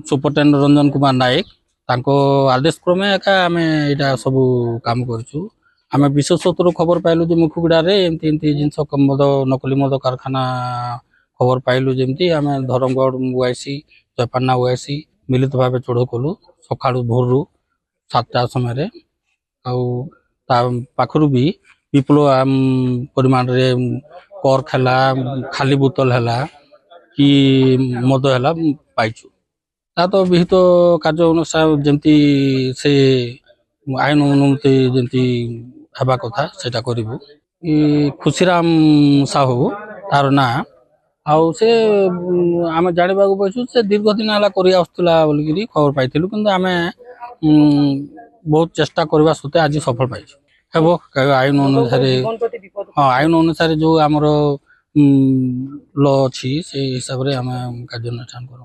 Superintendent Ranjan Kumar Nayak तांको आदेश क्रमे एका आमे एटा सब काम करछु। आमे विशेषतरू खबर पाइलु जे मुखुगुड़ा रे एमती एमती जिनस मद नकली मद कारखाना खबर पाइलु जेमती आमे धरमगढ़ ओआईसी जयपान्ना ओआईसी मिलित भाव चढ़ऊ कलु सकाळु भोरु 7टा समय पाखरु भी विपुल परिमाण रे कर खेला खाली बोतल है कि मद है पाइछु ता तो विहित कार्य अनुसार जमती से आईन अनुमति जमती हेबा कथा सेटा करिवु। खुशीराम साहू तार ना आउ से आमे जानिबा को पाइछु से दीर्घ दिन हला करि आस्तला बोलिकरी खबर पाइथिलु किंतु आमे बहुत चेष्टा करबा सते आज सफल पाइछु। हेबो आईन अनुसार हां आईन अनुसार जो हमरो लॉ अछि से हिसाब रे आमे कार्यानुष्ठान करू।